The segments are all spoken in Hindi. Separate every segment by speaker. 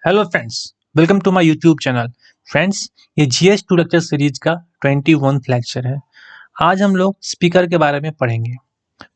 Speaker 1: Hello friends, welcome to my YouTube channel. Friends, ये जीएस टू लेक्चर सीरीज का 21th लेक्चर है। आज हम लोग स्पीकर के बारे में पढ़ेंगे।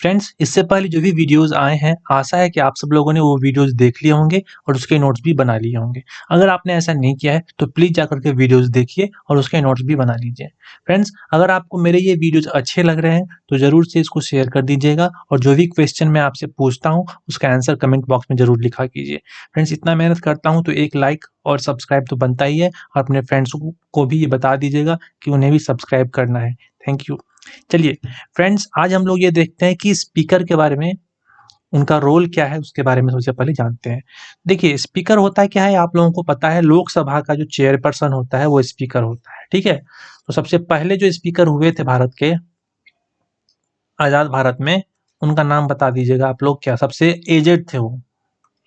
Speaker 1: फ्रेंड्स, इससे पहले जो भी वीडियोस आए हैं, आशा है कि आप सब लोगों ने वो वीडियोस देख लिए होंगे और उसके नोट्स भी बना लिए होंगे। अगर आपने ऐसा नहीं किया है तो प्लीज़ जाकर के वीडियोस देखिए और उसके नोट्स भी बना लीजिए। फ्रेंड्स, अगर आपको मेरे ये वीडियोस अच्छे लग रहे हैं तो ज़रूर से इसको शेयर कर दीजिएगा और जो भी क्वेश्चन मैं आपसे पूछता हूँ उसका आंसर कमेंट बॉक्स में ज़रूर लिखा कीजिए। फ्रेंड्स, इतना मेहनत करता हूँ तो एक लाइक और सब्सक्राइब तो बनता ही है और अपने फ्रेंड्स को भी ये बता दीजिएगा कि उन्हें भी सब्सक्राइब करना है। Thank you. चलिए फ्रेंड्स, आज हम लोग ये देखते हैं कि स्पीकर के बारे में, उनका रोल क्या है, उसके बारे में सबसे पहले जानते हैं। देखिए, स्पीकर होता है क्या है, आप लोगों को पता है, लोकसभा का जो चेयरपर्सन होता है वो स्पीकर होता है। ठीक है, तो सबसे पहले जो स्पीकर हुए थे भारत के, आजाद भारत में, उनका नाम बता दीजिएगा आप लोग। क्या सबसे एजेड थे वो?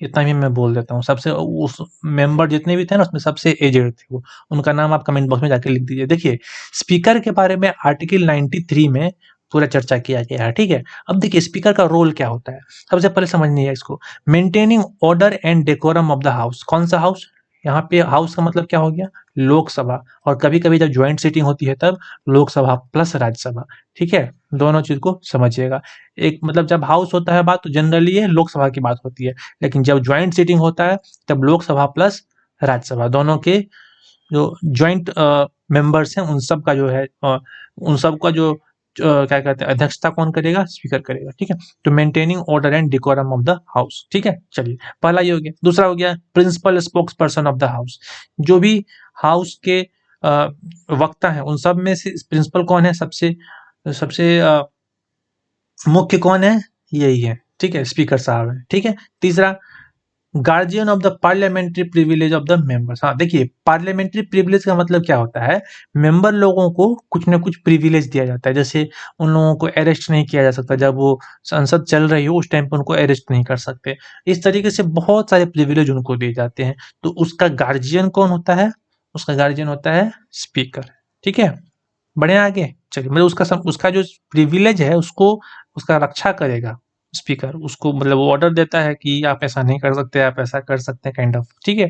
Speaker 1: इतना भी मैं बोल देता हूँ, सबसे उस मेंबर जितने भी थे ना उसमें सबसे एजेड थे वो। उनका नाम आप कमेंट बॉक्स में जाके लिख दीजिए। देखिए, स्पीकर के बारे में आर्टिकल 93 में पूरा चर्चा किया गया है। ठीक है, अब देखिए स्पीकर का रोल क्या होता है, सबसे पहले समझनी है इसको। Maintaining order and decorum of the house. कौन सा हाउस? यहाँ पे हाउस का मतलब क्या हो गया? लोकसभा। और कभी कभी जब ज्वाइंट सीटिंग होती है तब लोकसभा प्लस राज्यसभा। ठीक है, दोनों चीज को समझिएगा। एक मतलब जब हाउस होता है बात तो जनरली ये लोकसभा की बात होती है, लेकिन जब ज्वाइंट सीटिंग होता है तब लोकसभा प्लस राज्यसभा दोनों के जो ज्वाइंट मेंबर्स हैं उन सब का जो है उन सब का जो क्या कहते हैं, अध्यक्षता कौन करेगा? स्पीकर करेगा। ठीक है, तो maintaining order and decorum of the house. ठीक है, चलिए पहला ये हो गया। दूसरा हो गया principal spokesperson of the house. जो भी हाउस के वक्ता हैं उन सब में से प्रिंसिपल कौन है? सबसे सबसे मुख्य कौन है? यही है। ठीक है, स्पीकर साहब है। ठीक है, तीसरा guardian of the parliamentary privilege of the members. हाँ, देखिए पार्लियामेंट्री प्रिविलेज का मतलब क्या होता है? मेंबर लोगों को कुछ ना कुछ प्रिविलेज दिया जाता है। जैसे उन लोगों को अरेस्ट नहीं किया जा सकता, जब वो संसद चल रही हो उस टाइम पे उनको अरेस्ट नहीं कर सकते। इस तरीके से बहुत सारे प्रिविलेज उनको दिए जाते हैं। तो उसका गार्जियन कौन होता है? उसका गार्जियन होता है स्पीकर। ठीक है, बढ़े आगे। चलिए, मतलब उसका जो प्रिविलेज है उसको, उसका रक्षा करेगा स्पीकर। उसको मतलब वो ऑर्डर देता है कि आप ऐसा नहीं कर सकते, आप ऐसा कर सकते हैं, काइंड ऑफ। ठीक है,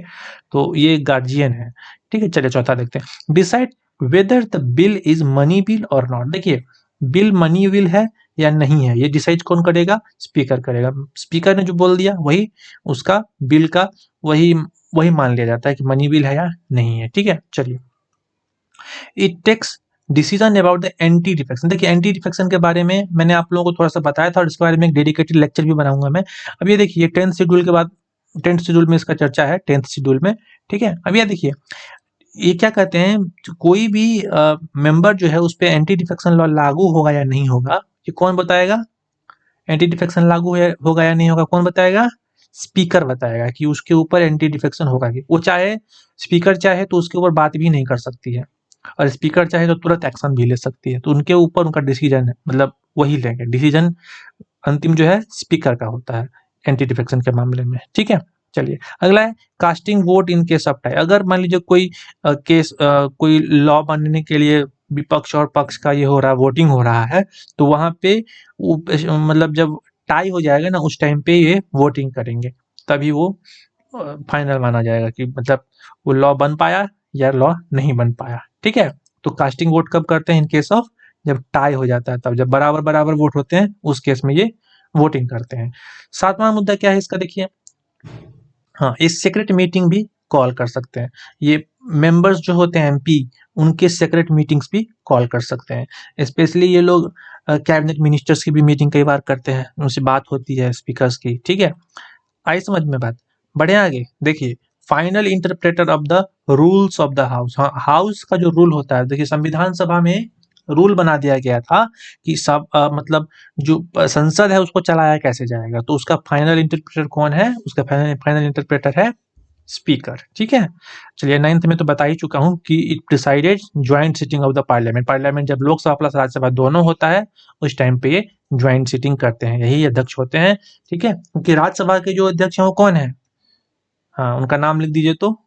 Speaker 1: तो ये गार्जियन है। ठीक है, चलिए चौथा देखते हैं। Decide whether the bill is money bill और नॉट। देखिए, बिल मनी बिल है या नहीं है, ये डिसाइड कौन करेगा? स्पीकर करेगा। स्पीकर ने जो बोल दिया वही उसका बिल का वही वही मान लिया जाता है कि मनी बिल है या नहीं है। ठीक है, चलिए। It takes decision about the anti defection. देखिए, एंटी डिफेक्शन के बारे में मैंने आप लोगों को थोड़ा सा बताया था और इसके बारे में एक डेडिकेटेड लेक्चर भी बनाऊंगा मैं। अब ये देखिए, 10th शेड्यूल के बाद 10th शेड्यूल में इसका चर्चा है, 10th शेड्यूल में। ठीक है, अब ये देखिए, ये क्या कहते हैं, कोई भी मेंबर जो है उस पर एंटी डिफेक्शन लॉ लागू होगा या नहीं होगा, ये कौन बताएगा? एंटी डिफेक्शन लागू होगा या नहीं होगा, कौन बताएगा? स्पीकर बताएगा कि उसके ऊपर एंटी डिफेक्शन होगा कि वो चाहे, स्पीकर चाहे तो उसके ऊपर बात भी नहीं कर सकती है और स्पीकर चाहे तो तुरंत एक्शन भी ले सकती है। तो उनके ऊपर उनका डिसीजन है, मतलब वही लेंगे डिसीजन। अंतिम जो है स्पीकर का होता है एंटी डिफेक्शन के मामले में। ठीक है, चलिए अगला है casting vote in case of tie. अगर मान लीजिए कोई केस, कोई लॉ बनने के लिए विपक्ष और पक्ष का ये हो रहा है, वोटिंग हो रहा है, तो वहां पे मतलब जब टाई हो जाएगा ना उस टाइम पे ये वोटिंग करेंगे, तभी वो फाइनल माना जाएगा कि मतलब वो लॉ बन पाया या लॉ नहीं बन पाया। ठीक है, तो कास्टिंग वोट कब करते हैं? इन केस ऑफ जब टाई हो जाता है, तब जब बराबर बराबर वोट होते हैं उस केस में ये वोटिंग करते हैं। सातवां मुद्दा क्या है इसका, देखिए। हाँ, ये सीक्रेट मीटिंग भी कॉल कर सकते हैं। ये मेंबर्स जो होते हैं एमपी, उनके सीक्रेट मीटिंग्स भी कॉल कर सकते हैं। स्पेशली ये लोग कैबिनेट मिनिस्टर्स की भी मीटिंग कई बार करते हैं, उनसे बात होती है स्पीकर्स की। ठीक है, आई समझ में बात? बढ़े आगे। देखिए, final interpreter of the rules of the house. हाँ, हाउस का जो रूल होता है, देखिए संविधान सभा में रूल बना दिया गया था कि सब मतलब जो संसद है उसको चलाया कैसे जाएगा, तो उसका फाइनल इंटरप्रेटर कौन है? उसका फाइनल फाइनल इंटरप्रेटर है स्पीकर। ठीक है, चलिए 9th में तो बता ही चुका हूँ कि it presided joint sitting of the parliament. Parliament जब लोकसभा प्लस राज्यसभा दोनों होता है उस टाइम पे ये ज्वाइंट सिटिंग करते हैं, यही अध्यक्ष होते हैं। ठीक है, क्योंकि राज्यसभा के जो अध्यक्ष हैं वो कौन है? हाँ, उनका नाम लिख दीजिए तो।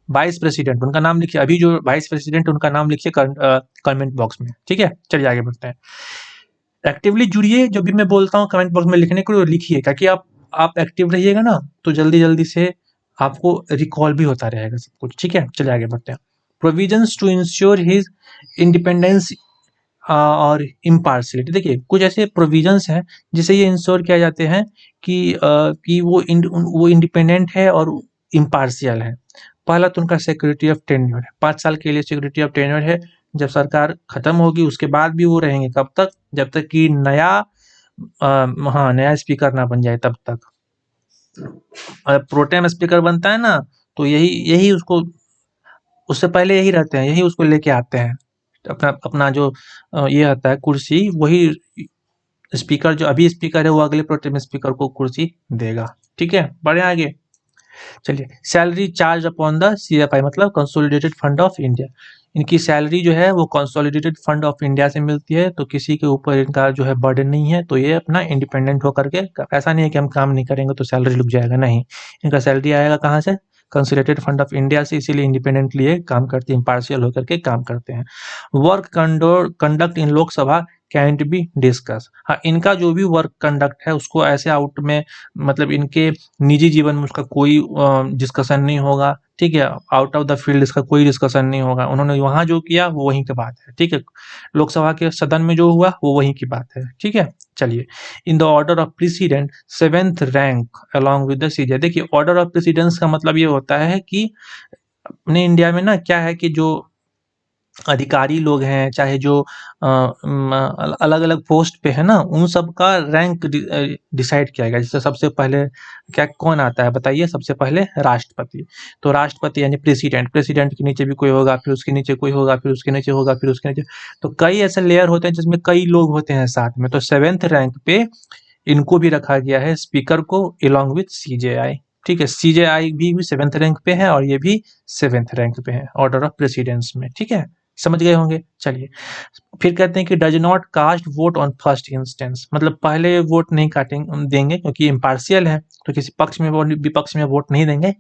Speaker 1: वाइस प्रेसिडेंट, उनका नाम लिखिए। अभी जो वाइस प्रेसिडेंट उनका नाम लिखिए कमेंट बॉक्स में। ठीक है, चलिए आगे बढ़ते हैं। एक्टिवली जुड़िए, जो भी मैं बोलता हूँ कमेंट बॉक्स में लिखने को लिखिए, ताकि आप एक्टिव रहिएगा ना तो जल्दी जल्दी से आपको रिकॉल भी होता रहेगा सब कुछ, ठीक है। चलिए आगे बढ़ते हैं। Provisions to ensure his independence और इम्पार्शियलिटी। देखिए कुछ ऐसे प्रोविजंस हैं जिसे ये इंश्योर किया जाते हैं कि वो इंडिपेंडेंट है और इम्पार्शियल है। पहला तो उनका सिक्योरिटी ऑफ टेन्योर है, 5 साल के लिए सिक्योरिटी ऑफ टेन्योर है। जब सरकार खत्म होगी उसके बाद भी वो रहेंगे, कब तक? जब तक कि नया स्पीकर ना बन जाए तब तक। प्रोटेम स्पीकर बनता है ना, तो यही यही उसको, उससे पहले यही रहते हैं, यही उसको लेके आते हैं। अपना अपना जो ये आता है कुर्सी, वही स्पीकर, जो अभी स्पीकर है वो अगले प्रोटेम स्पीकर को कुर्सी देगा, ठीक है। बढ़े आगे। चलिए, salary charge upon the CFI मतलब कंसोलिडेटेड फंड ऑफ इंडिया। इनकी सैलरी जो है वो कंसोलिडेटेड फंड ऑफ इंडिया से मिलती है, तो किसी के ऊपर इनका जो है बर्डन नहीं है। तो ये अपना इंडिपेंडेंट होकर के, ऐसा नहीं है कि हम काम नहीं करेंगे तो सैलरी रुक जाएगा, नहीं। इनका सैलरी आएगा कहाँ से? कंसोलिडेटेड फंड ऑफ इंडिया से, इसीलिए इंडिपेंडेंटली ये काम करते हैं, इम्पार्शियल होकर के काम करते हैं। Work conduct in Lok Sabha cantt be discuss. हाँ, इनका जो भी वर्क कंडक्ट है उसको ऐसे आउट में, मतलब इनके निजी जीवन में उसका कोई डिस्कशन नहीं होगा, ठीक है। आउट ऑफ द फील्ड इसका कोई डिस्कशन नहीं होगा। उन्होंने वहां जो किया वो वहीं की बात है, ठीक है। लोकसभा के सदन में जो हुआ वो वहीं की बात है, ठीक है। चलिए, in the order of president 7th rank along with the CJ. देखिए, ऑर्डर ऑफ प्रेसिडेंस का मतलब ये होता है कि अपने इंडिया में ना क्या है कि जो अधिकारी लोग हैं, चाहे जो अलग अलग पोस्ट पे है ना, उन सब का रैंक डिसाइड किया गया। जैसे सबसे पहले क्या कौन आता है बताइए? सबसे पहले राष्ट्रपति। तो राष्ट्रपति यानी प्रेसिडेंट, प्रेसिडेंट के नीचे भी कोई होगा, फिर उसके नीचे कोई होगा, फिर उसके नीचे होगा, फिर उसके नीचे। तो कई ऐसे लेयर होते हैं जिसमें कई लोग होते हैं साथ में। तो 7th रैंक पे इनको भी रखा गया है, स्पीकर को, अलॉन्ग विथ CJI, ठीक है। CJI भी 7th रैंक पे है और ये भी 7th रैंक पे है ऑर्डर ऑफ प्रेसिडेंस में, ठीक है। समझ गए होंगे। चलिए, फिर कहते हैं कि does not cast vote on first instance, मतलब पहले वोट नहीं काटेंगे देंगे क्योंकि इम्पार्शियल है, तो किसी पक्ष में विपक्ष में वोट नहीं देंगे।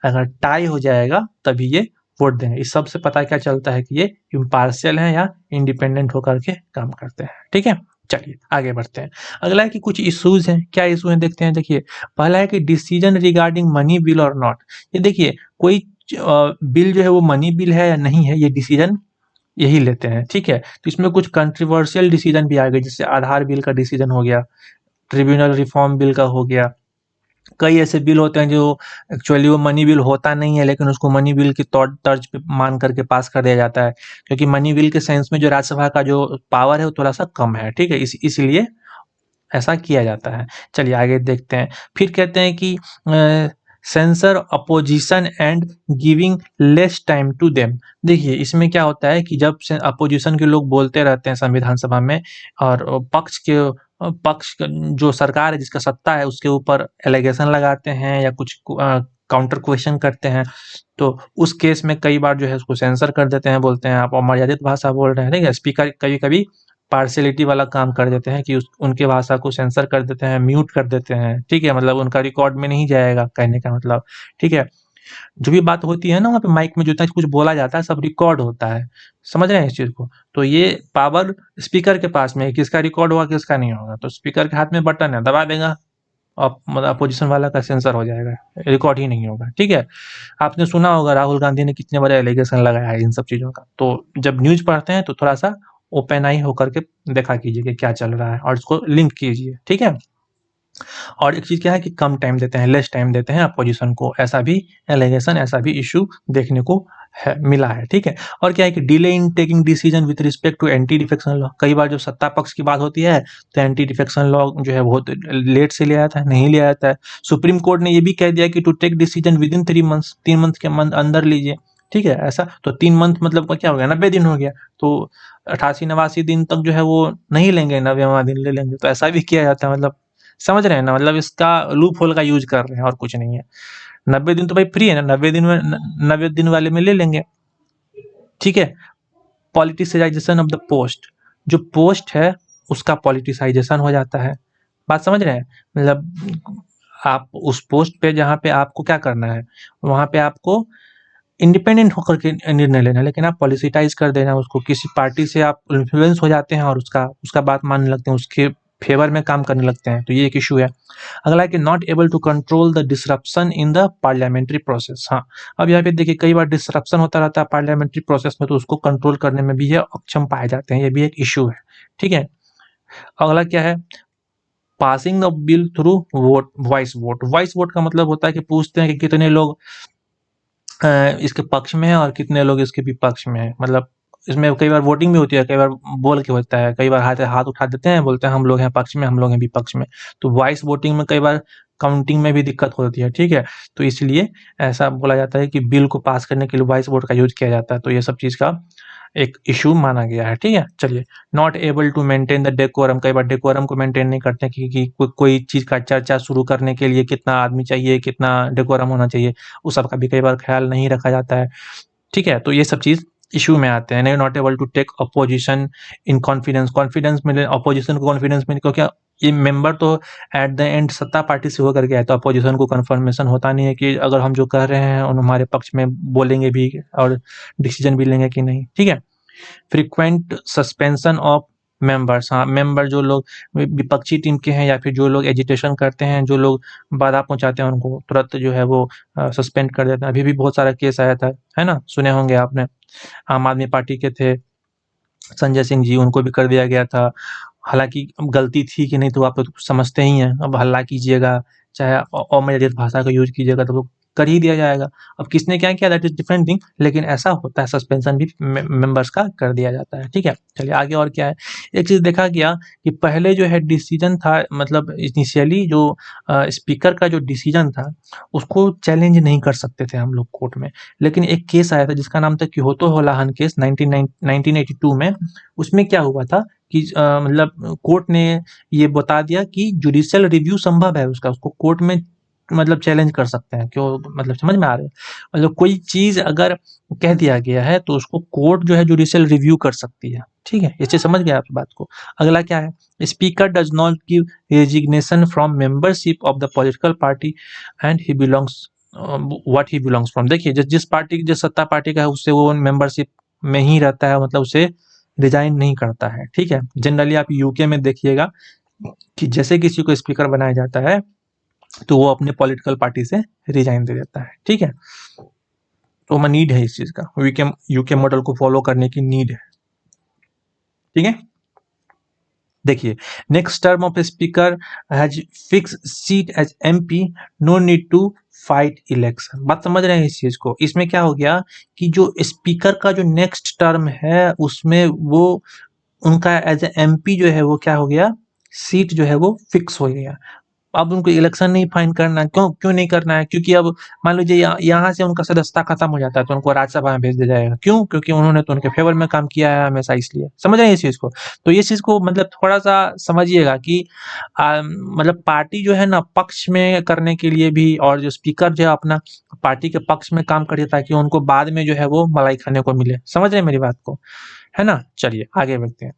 Speaker 1: अगर टाई हो जाएगा तभी ये वोट देंगे। इस सब से पता क्या चलता है कि ये इम्पार्शियल है या इंडिपेंडेंट होकर के काम करते हैं, ठीक है। चलिए आगे बढ़ते हैं। अगला है कि कुछ इश्यूज हैं। क्या इशू है देखते हैं। देखिए, पहला है कि डिसीजन रिगार्डिंग मनी बिल और नॉट। ये देखिए, कोई बिल जो है वो मनी बिल है या नहीं है, ये डिसीजन यही लेते हैं, ठीक है। तो इसमें कुछ कंट्रोवर्शियल डिसीजन भी आ गए, जैसे आधार बिल का डिसीजन हो गया, ट्रिब्यूनल रिफॉर्म बिल का हो गया। कई ऐसे बिल होते हैं जो एक्चुअली वो मनी बिल होता नहीं है, लेकिन उसको मनी बिल के तौर तर्ज पे मान करके पास कर दिया जाता है, क्योंकि मनी बिल के सेंस में जो राज्यसभा का जो पावर है वो थोड़ा सा कम है, ठीक है। इसलिए ऐसा किया जाता है। चलिए आगे देखते हैं। फिर कहते हैं कि censor opposition and giving less time to them. देखिए, इसमें क्या होता है कि जब अपोजिशन के लोग बोलते रहते हैं संविधान सभा में, और जो सरकार है, जिसका सत्ता है, उसके ऊपर एलिगेशन लगाते हैं या कुछ काउंटर क्वेश्चन करते हैं, तो उस केस में कई बार जो है उसको सेंसर कर देते हैं, बोलते हैं आप अमर्यादित भाषा बोल रहे हैं, ठीक है। स्पीकर कभी कभी पार्शियलिटी वाला काम कर देते हैं कि उनके भाषा को सेंसर कर देते हैं, म्यूट कर देते हैं, ठीक है। मतलब उनका रिकॉर्ड में नहीं जाएगा, कहने का मतलब, ठीक है। जो भी बात होती है ना वहाँ पे माइक में, जितना कुछ बोला जाता है सब रिकॉर्ड होता है, समझ रहे हैं इस चीज को। तो ये पावर स्पीकर के पास में है, किसका रिकॉर्ड होगा किसका नहीं होगा। तो स्पीकर के हाथ में बटन है, दबा देगा और मतलब अपोजिशन वाला का सेंसर हो जाएगा, रिकॉर्ड ही नहीं होगा, ठीक है। आपने सुना होगा राहुल गांधी ने कितने बड़े एलिगेशन लगाया है इन सब चीजों का। तो जब न्यूज पढ़ते हैं तो थोड़ा सा ओपन आई होकर के देखा कीजिए कि क्या चल रहा है और इसको लिंक कीजिए, ठीक है। और एक चीज क्या है कि कम टाइम देते हैं, लेस टाइम देते हैं अपोजिशन को, ऐसा भी एलिगेशन, ऐसा भी इशू देखने को मिला है, ठीक है। और क्या है कि delay in taking decision with respect to anti defection law. कई बार जो सत्ता पक्ष की बात होती है तो एंटी डिफेक्शन लॉ जो है बहुत लेट से ले आता है, नहीं ले आता है। सुप्रीम कोर्ट ने ये भी कह दिया कि to take decision within 3 months, 3 month के अंदर लीजिए, ठीक है। ऐसा तो 3 मंथ मतलब क्या हो गया, 90 दिन हो गया। तो 88-89 दिन तक जो है वो नहीं लेंगे, 90वां दिन ले लेंगे। तो ऐसा भी किया जाता है, मतलब समझ रहे हैं ना, मतलब इसका लूप होल का यूज कर रहे हैं और कुछ नहीं है। 90 दिन तो भाई फ्री है ना, 90 दिन में 90 दिन वाले में ले लेंगे, ठीक है। पॉलिटिसाइजेशन ऑफ द पोस्ट, जो पोस्ट है उसका पॉलिटिसाइजेशन हो जाता है। बात समझ रहे हैं? मतलब आप उस पोस्ट पे जहाँ पे आपको क्या करना है, वहां पे आपको इंडिपेंडेंट होकर के निर्णय लेना, लेकिन आप पॉलिटिसाइज कर देना उसको, किसी पार्टी से आप इन्फ्लुएंस हो जाते हैं और उसका बात मानने लगते हैं, उसके फेवर में काम करने लगते हैं, तो ये एक इशू है। अगला है कि not able to control the disruption in the parliamentary process. हाँ, अब यहाँ पे देखिए कई बार डिसरप्शन होता रहता है पार्लियामेंट्री प्रोसेस में, तो उसको कंट्रोल करने में भी ये अक्षम पाए जाते हैं, ये भी एक इशू है। ठीक है, अगला क्या है, passing the bill through vote, voice vote. Voice vote का मतलब होता है कि पूछते हैं कि कितने लोग इसके पक्ष में है और कितने लोग इसके विपक्ष में है। मतलब इसमें कई बार वोटिंग भी होती है, कई बार बोल के होता है, कई बार हाथ हाथ उठा देते हैं, बोलते हैं हम लोग हैं पक्ष में, हम लोग हैं विपक्ष में। तो वॉइस वोटिंग में कई बार काउंटिंग में भी दिक्कत होती है। ठीक है, तो इसलिए ऐसा बोला जाता है कि बिल को पास करने के लिए वॉइस वोट का यूज किया जाता है। तो ये सब चीज का एक इशू माना गया है। ठीक है, चलिए, not able to maintain the decorum. कई बार डेकोरम को मेंटेन नहीं करते कि कोई चीज का चर्चा शुरू करने के लिए कितना आदमी चाहिए, कितना डेकोरम होना चाहिए, उस सब का भी कई बार ख्याल नहीं रखा जाता है। ठीक है, तो ये सब चीज इशू में आते हैं। Not able to take opposition in confidence. Confidence में अपोजिशन को कॉन्फिडेंस में, क्योंकि ये मेंबर तो एट द एंड सत्ता पार्टी से होकर के आए, तो अपोजिशन को कन्फर्मेशन होता नहीं है कि अगर हम जो कह रहे हैं उन हमारे पक्ष में बोलेंगे भी और डिसीजन भी लेंगे कि नहीं। ठीक है, फ्रीक्वेंट सस्पेंशन ऑफ मेंबर्स। हाँ, मेंबर जो लोग विपक्षी टीम के हैं या फिर जो लोग एजिटेशन करते हैं, जो लोग बाधा पहुंचाते हैं, उनको तुरंत जो है वो सस्पेंड कर देते हैं। अभी भी बहुत सारा केस आया था, है ना, सुने होंगे आपने। आम आदमी पार्टी के थे संजय सिंह जी, उनको भी कर दिया गया था। हालांकि गलती थी कि नहीं तो आप तो समझते ही हैं, अब हल्ला कीजिएगा चाहे अमर्यादित भाषा का यूज कीजिएगा तो वो कर ही दिया जाएगा। अब किसने क्या किया दैट इज डिफरेंट थिंग, लेकिन ऐसा होता है, सस्पेंशन भी मेंबर्स का कर दिया जाता है। ठीक है, चलिए आगे और क्या है। एक चीज देखा गया कि पहले जो है डिसीजन था, मतलब इनिशियली जो स्पीकर का जो डिसीजन था उसको चैलेंज नहीं कर सकते थे हम लोग कोर्ट में। लेकिन एक केस आया था जिसका नाम था क्योतो होलाहन केस 1982 में। उसमें क्या हुआ था कि मतलब कोर्ट ने ये बता दिया कि जुडिशियल रिव्यू संभव है उसका, उसको कोर्ट में मतलब चैलेंज कर सकते हैं। क्यों, मतलब समझ में आ रहा है, मतलब कोई चीज अगर कह दिया गया है तो उसको कोर्ट जो है जुडिशियल रिव्यू कर सकती है। ठीक है, इससे समझ गया आप बात को। अगला क्या है, speaker does not give resignation from membership of the political party and he belongs what he belongs from. देखिए जिस पार्टी, जिस सत्ता पार्टी का है उससे वो मेंबरशिप में ही रहता है, मतलब उसे रिजाइन नहीं करता है। ठीक है, जनरली आप यूके में देखिएगा कि जैसे किसी को स्पीकर बनाया जाता है तो वो अपने पॉलिटिकल पार्टी से रिजाइन दे देता है। ठीक है, तो हमें नीड है इस चीज का, यूके मॉडल को फॉलो करने की नीड है। ठीक है, देखिए, next term of speaker has fix seat as MP, no need to fight election. बात समझ रहे हैं इस चीज को। इसमें क्या हो गया कि जो स्पीकर का जो नेक्स्ट टर्म है उसमें वो उनका एज ए एमपी जो है वो क्या हो गया, सीट जो है वो फिक्स हो गया। अब उनको इलेक्शन नहीं फाइंड करना है। क्यों क्यों नहीं करना है, क्योंकि अब मान लीजिए यहाँ से उनका सदस्यता खत्म हो जाता है तो उनको राज्यसभा में भेज दिया जाएगा। क्यों, क्योंकि उन्होंने तो उनके फेवर में काम किया है हमेशा, इसलिए। समझ रहे हैं इस चीज को। तो ये चीज को मतलब थोड़ा सा समझिएगा कि मतलब पार्टी जो है ना पक्ष में करने के लिए भी, और जो स्पीकर जो है अपना पार्टी के पक्ष में काम करे ताकि उनको बाद में जो है वो मलाई खाने को मिले। समझ रहे हैं मेरी बात को, है ना। चलिए आगे बढ़ते हैं।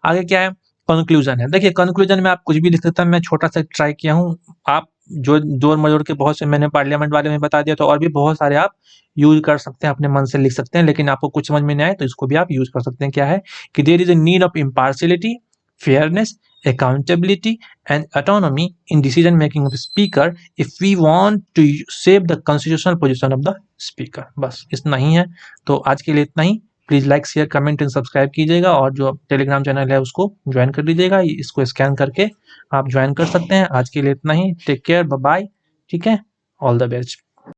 Speaker 1: आगे क्या है, कंक्लूजन है। देखिए कंक्लूजन में आप कुछ भी लिख सकते हैं, मैं छोटा सा ट्राई किया हूँ। आप जो जोड़ मजोड़ के बहुत से मैंने पार्लियामेंट वाले में बता दिया, तो और भी बहुत सारे आप यूज कर सकते हैं, अपने मन से लिख सकते हैं। लेकिन आपको कुछ समझ में नहीं आए तो इसको भी आप यूज कर सकते हैं। क्या है कि there is a need of impartiality, fairness, accountability and autonomy in decision making of the speaker if we want to save the constitutional position of the speaker। बस इतना ही है। तो आज के लिए इतना ही। Please like share comment and subscribe कीजिएगा, और जो टेलीग्राम चैनल है उसको ज्वाइन कर लीजिएगा। इसको स्कैन करके आप ज्वाइन कर सकते हैं। आज के लिए इतना ही। Take care, bye bye. ठीक है, ऑल द बेस्ट।